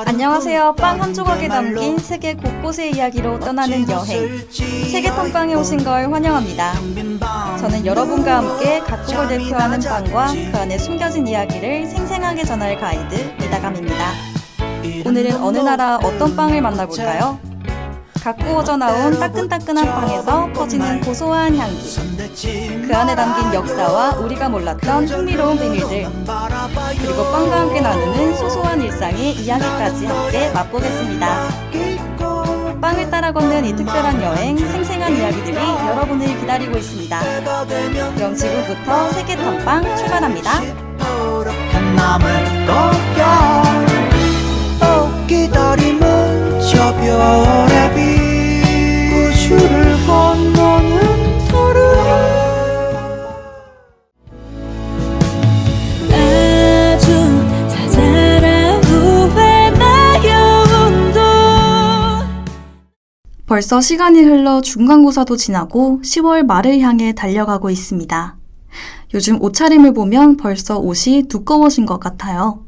안녕하세요. 빵 한 조각에 담긴 세계 곳곳의 이야기로 떠나는 여행, 세계판 빵에 오신 걸 환영합니다. 저는 여러분과 함께 각국을 대표하는 빵과 그 안에 숨겨진 이야기를 생생하게 전할 가이드 미다감입니다. 오늘은 어느 나라 어떤 빵을 만나볼까요? 각 구워져 나온 따끈따끈한 빵에서 퍼지는 고소한 향기, 그 안에 담긴 역사와 우리가 몰랐던 흥미로운 비밀들, 그리고 빵과 함께 나누는 소소한 일상의 이야기까지 함께 맛보겠습니다. 빵을 따라 걷는 이 특별한 여행, 생생한 이야기들이 여러분을 기다리고 있습니다. 그럼 지금부터 세계판빵 출발합니다. 기다림은 저 별의 빛 우주를 건너는 달을 아주 자잘한 후회 나여운도. 벌써 시간이 흘러 중간고사도 지나고 10월 말을 향해 달려가고 있습니다. 요즘 옷차림을 보면 벌써 옷이 두꺼워진 것 같아요.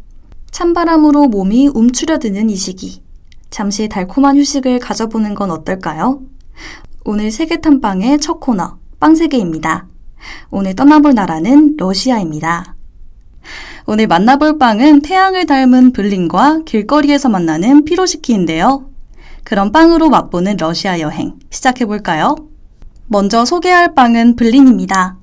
찬바람으로 몸이 움츠려드는 이 시기, 잠시 달콤한 휴식을 가져보는 건 어떨까요? 오늘 세계탐방의 첫 코너, 빵세계입니다. 오늘 떠나볼 나라는 러시아입니다. 오늘 만나볼 빵은 태양을 닮은 berlin과 길거리에서 만나는 피로시키인데요. 그럼 빵으로 맛보는 러시아 여행 시작해볼까요? 먼저 소개할 빵은 berlin입니다.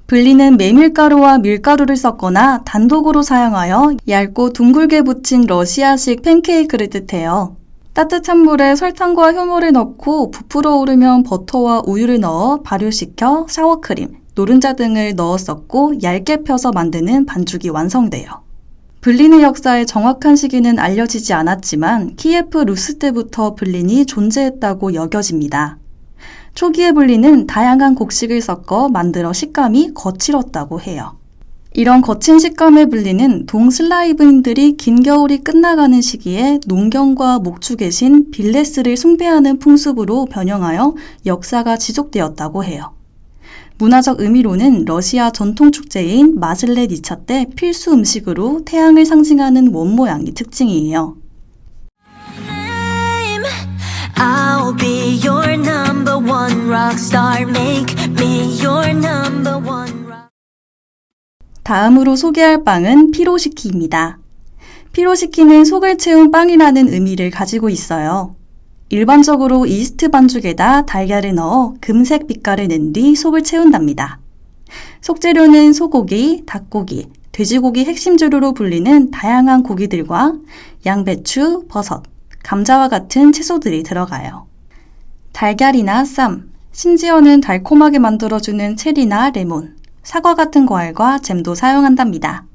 berlin은 메밀가루와 밀가루를 섞거나 단독으로 사용하여 얇고 둥글게 붙인 러시아식 팬케이크를 뜻해요. 따뜻한 물에 설탕과 효모를 넣고 부풀어 오르면 버터와 우유를 넣어 발효시켜 샤워크림, 노른자 등을 넣어 섞고 얇게 펴서 만드는 반죽이 완성돼요. berlin의 역사의 정확한 시기는 알려지지 않았지만 키예프 루스 때부터 berlin이 존재했다고 여겨집니다. 초기의 berlin은 다양한 곡식을 섞어 만들어 식감이 거칠었다고 해요. 이런 거친 식감의 berlin은 동슬라이브인들이 긴 겨울이 끝나가는 시기에 농경과 목축의 신 빌레스를 숭배하는 풍습으로 변형하여 역사가 지속되었다고 해요. 문화적 의미로는 러시아 전통 축제인 마슬레니차 때 필수 음식으로 태양을 상징하는 원 모양이 특징이에요. I'll be your number one rock star. Make me your number one rock. 다음으로 소개할 빵은 피로시키입니다. 피로시키는 속을 채운 빵이라는 의미를 가지고 있어요. 일반적으로 이스트 반죽에다 달걀을 넣어 금색 빛깔을 낸 뒤 속을 채운답니다. 속재료는 소고기, 닭고기, 돼지고기 핵심 재료로 불리는 다양한 고기들과 양배추, 버섯, 감자와 같은 채소들이 들어가요. 달걀이나 쌈, 심지어는 달콤하게 만들어주는 체리나 레몬, 사과 같은 과일과 잼도 사용한답니다.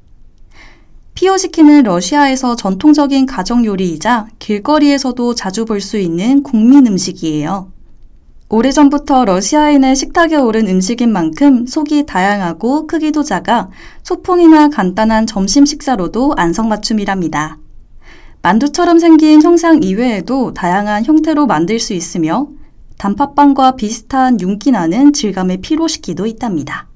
피로시키는 러시아에서 전통적인 가정 요리이자 길거리에서도 자주 볼 수 있는 국민 음식이에요. 오래전부터 러시아인의 식탁에 오른 음식인 만큼 속이 다양하고 크기도 작아 소풍이나 간단한 점심 식사로도 안성맞춤이랍니다. 만두처럼 생긴 형상 이외에도 다양한 형태로 만들 수 있으며 단팥빵과 비슷한 윤기 나는 질감의 피로시키도 있답니다.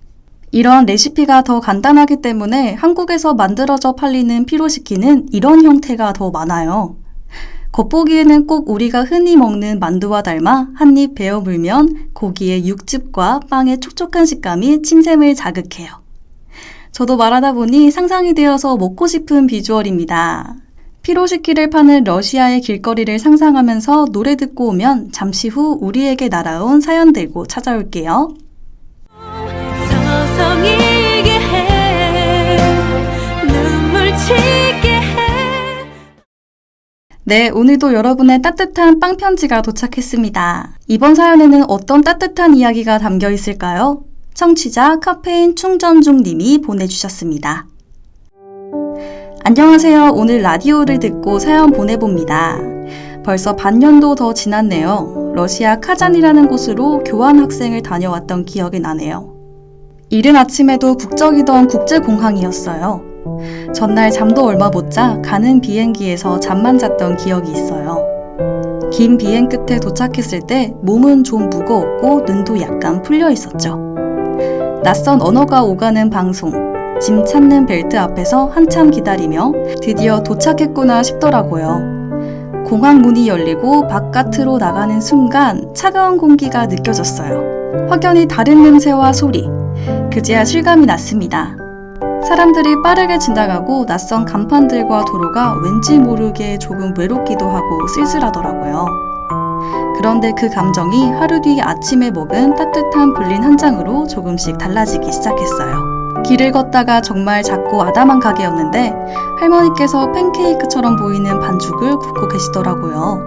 이런 레시피가 더 간단하기 때문에 한국에서 만들어져 팔리는 피로시키는 이런 형태가 더 많아요. 겉보기에는 꼭 우리가 흔히 먹는 만두와 닮아 한 입 베어 물면 고기의 육즙과 빵의 촉촉한 식감이 침샘을 자극해요. 저도 말하다 보니 상상이 되어서 먹고 싶은 비주얼입니다. 피로시키를 파는 러시아의 길거리를 상상하면서 노래 듣고 오면 잠시 후 우리에게 날아온 사연 들고 찾아올게요. 서성이게 해, 눈물 치게 해. 네, 오늘도 여러분의 따뜻한 빵 편지가 도착했습니다. 이번 사연에는 어떤 따뜻한 이야기가 담겨 있을까요? 청취자 카페인 충전 중 님이 보내주셨습니다. 안녕하세요. 오늘 라디오를 듣고 사연 보내봅니다. 벌써 반년도 더 지났네요. 러시아 카잔이라는 곳으로 교환학생을 다녀왔던 기억이 나네요. 이른 아침에도 북적이던 국제공항이었어요. 전날 잠도 얼마 못 자 가는 비행기에서 잠만 잤던 기억이 있어요. 긴 비행 끝에 도착했을 때 몸은 좀 무거웠고 눈도 약간 풀려 있었죠. 낯선 언어가 오가는 방송, 짐 찾는 벨트 앞에서 한참 기다리며 드디어 도착했구나 싶더라고요. 공항 문이 열리고 바깥으로 나가는 순간 차가운 공기가 느껴졌어요. 확연히 다른 냄새와 소리, 그제야 실감이 났습니다. 사람들이 빠르게 지나가고 낯선 간판들과 도로가 왠지 모르게 조금 외롭기도 하고 쓸쓸하더라고요. 그런데 그 감정이 하루 뒤 아침에 먹은 따뜻한 불린 한 장으로 조금씩 달라지기 시작했어요. 길을 걷다가 정말 작고 아담한 가게였는데 할머니께서 팬케이크처럼 보이는 반죽을 굽고 계시더라고요.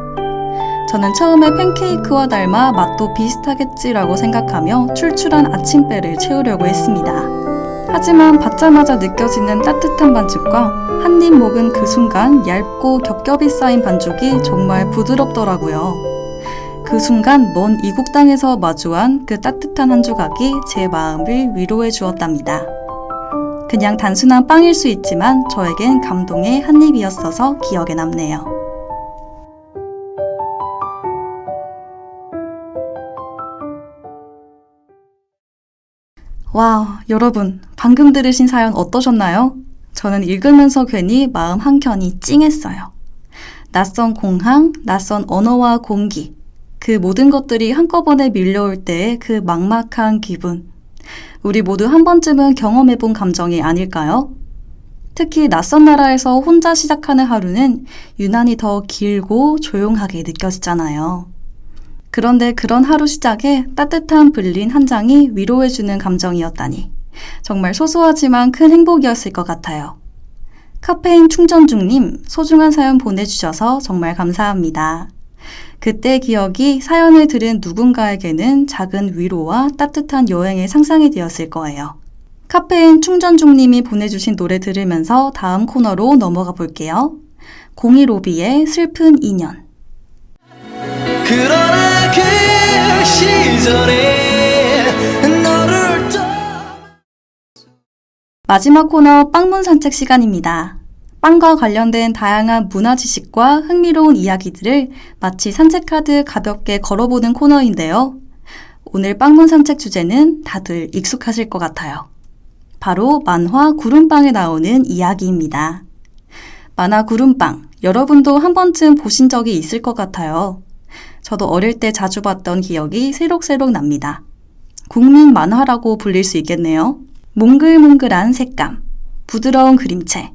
저는 처음에 팬케이크와 닮아 맛도 비슷하겠지라고 생각하며 출출한 아침배를 채우려고 했습니다. 하지만 받자마자 느껴지는 따뜻한 반죽과 한 입 먹은 그 순간 얇고 겹겹이 쌓인 반죽이 정말 부드럽더라고요. 그 순간 먼 이국 땅에서 마주한 그 따뜻한 한 조각이 제 마음을 위로해 주었답니다. 그냥 단순한 빵일 수 있지만 저에겐 감동의 한 입이었어서 기억에 남네요. 와우, 여러분, 방금 들으신 사연 어떠셨나요? 저는 읽으면서 괜히 마음 한켠이 찡했어요. 낯선 공항, 낯선 언어와 공기, 그 모든 것들이 한꺼번에 밀려올 때의 그 막막한 기분. 우리 모두 한 번쯤은 경험해본 감정이 아닐까요? 특히 낯선 나라에서 혼자 시작하는 하루는 유난히 더 길고 조용하게 느껴지잖아요. 그런데 그런 하루 시작에 따뜻한 불린 한 장이 위로해주는 감정이었다니 정말 소소하지만 큰 행복이었을 것 같아요. 카페인 충전 중님, 소중한 사연 보내주셔서 정말 감사합니다. 그때 기억이 사연을 들은 누군가에게는 작은 위로와 따뜻한 여행의 상상이 되었을 거예요. 카페인 충전 중님이 보내주신 노래 들으면서 다음 코너로 넘어가 볼게요. 015B의 슬픈 인연. 그러나 그 시절에 너를 마지막 코너 빵문 산책 시간입니다. 빵과 관련된 다양한 문화 지식과 흥미로운 이야기들을 마치 산책하듯 가볍게 걸어보는 코너인데요. 오늘 빵문 산책 주제는 다들 익숙하실 것 같아요. 바로 만화 구름빵에 나오는 이야기입니다. 만화 구름빵, 여러분도 한 번쯤 보신 적이 있을 것 같아요. 저도 어릴 때 자주 봤던 기억이 새록새록 납니다. 국민 만화라고 불릴 수 있겠네요. 몽글몽글한 색감, 부드러운 그림체,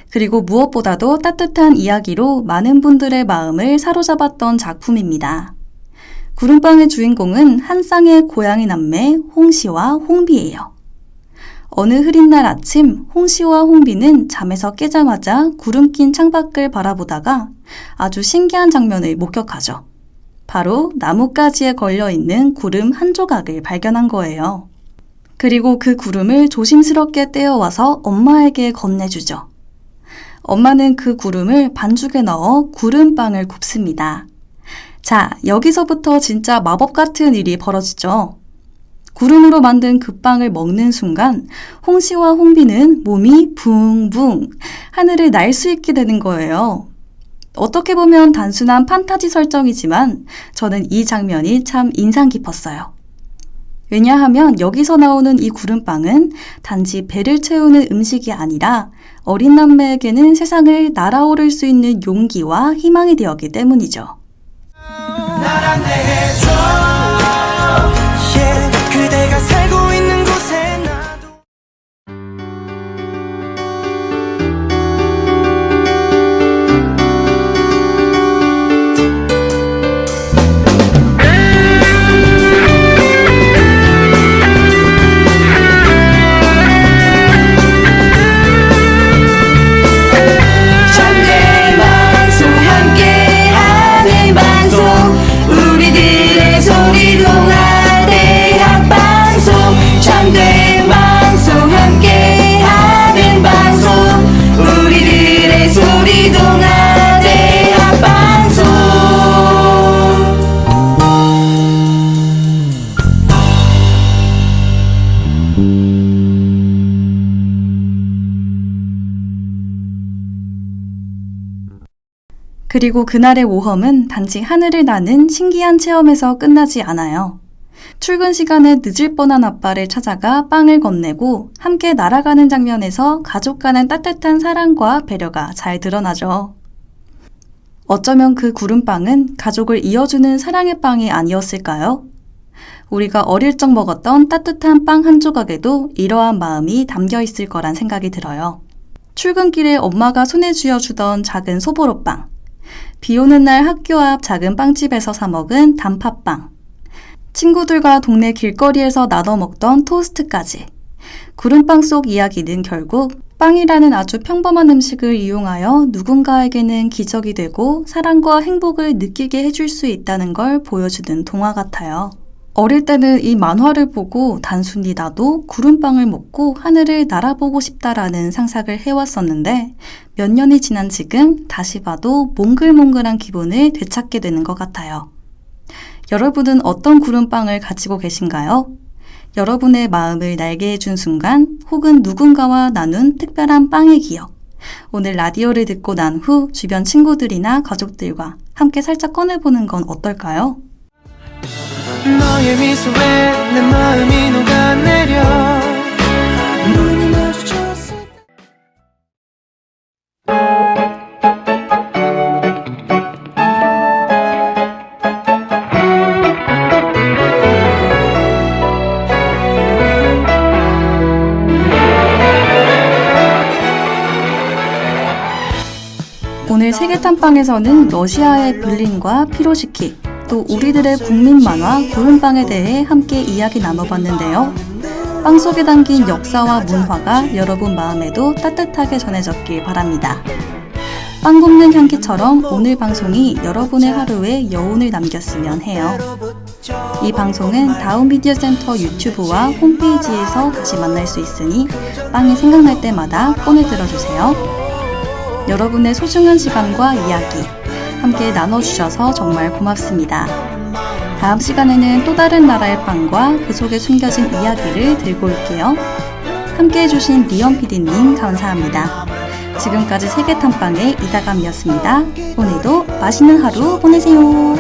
그리고 무엇보다도 따뜻한 이야기로 많은 분들의 마음을 사로잡았던 작품입니다. 구름빵의 주인공은 한 쌍의 고양이 남매 홍시와 홍비예요. 어느 흐린 날 아침 홍시와 홍비는 잠에서 깨자마자 구름 낀 창밖을 바라보다가 아주 신기한 장면을 목격하죠. 바로 나뭇가지에 걸려있는 구름 한 조각을 발견한 거예요. 그리고 그 구름을 조심스럽게 떼어와서 엄마에게 건네주죠. 엄마는 그 구름을 반죽에 넣어 구름빵을 굽습니다. 자, 여기서부터 진짜 마법 같은 일이 벌어지죠. 구름으로 만든 그 빵을 먹는 순간 홍시와 홍비는 몸이 붕붕 하늘을 날 수 있게 되는 거예요. 어떻게 보면 단순한 판타지 설정이지만 저는 이 장면이 참 인상 깊었어요. 왜냐하면 여기서 나오는 이 구름빵은 단지 배를 채우는 음식이 아니라 어린 남매에게는 세상을 날아오를 수 있는 용기와 희망이 되었기 때문이죠. 날 안내해줘. Yeah, 그대가 살고 있는 곳에 나도. 그리고 그날의 모험은 단지 하늘을 나는 신기한 체험에서 끝나지 않아요. 출근 시간에 늦을 뻔한 아빠를 찾아가 빵을 건네고 함께 날아가는 장면에서 가족 간의 따뜻한 사랑과 배려가 잘 드러나죠. 어쩌면 그 구름빵은 가족을 이어주는 사랑의 빵이 아니었을까요? 우리가 어릴 적 먹었던 따뜻한 빵 한 조각에도 이러한 마음이 담겨 있을 거란 생각이 들어요. 출근길에 엄마가 손에 쥐어주던 작은 소보로빵, 비 오는 날 학교 앞 작은 빵집에서 사 먹은 단팥빵, 친구들과 동네 길거리에서 나눠 먹던 토스트까지. 구름빵 속 이야기는 결국 빵이라는 아주 평범한 음식을 이용하여 누군가에게는 기적이 되고 사랑과 행복을 느끼게 해줄 수 있다는 걸 보여주는 동화 같아요. 어릴 때는 이 만화를 보고 단순히 나도 구름빵을 먹고 하늘을 날아보고 싶다라는 상상을 해왔었는데 몇 년이 지난 지금 다시 봐도 몽글몽글한 기분을 되찾게 되는 것 같아요. 여러분은 어떤 구름빵을 가지고 계신가요? 여러분의 마음을 날게 해준 순간 혹은 누군가와 나눈 특별한 빵의 기억. 오늘 라디오를 듣고 난 후 주변 친구들이나 가족들과 함께 살짝 꺼내보는 건 어떨까요? 너의 미소에 내 마음이 녹아내려 눈이 마주쳤을 오늘 세계탐방에서는 러시아의 berlin과 피로시키, 또 우리들의 국민 만화 구름빵에 대해 함께 이야기 나눠봤는데요. 빵 속에 담긴 역사와 문화가 여러분 마음에도 따뜻하게 전해졌길 바랍니다. 빵 굽는 향기처럼 오늘 방송이 여러분의 하루에 여운을 남겼으면 해요. 이 방송은 다운미디어센터 유튜브와 홈페이지에서 다시 만날 수 있으니 빵이 생각날 때마다 폰을 들어주세요. 여러분의 소중한 시간과 이야기 함께 나눠주셔서 정말 고맙습니다. 다음 시간에는 또 다른 나라의 빵과 그 속에 숨겨진 이야기를 들고 올게요. 함께 해주신 리언 PD님 감사합니다. 지금까지 세계탐방의 이다감이었습니다. 오늘도 맛있는 하루 보내세요.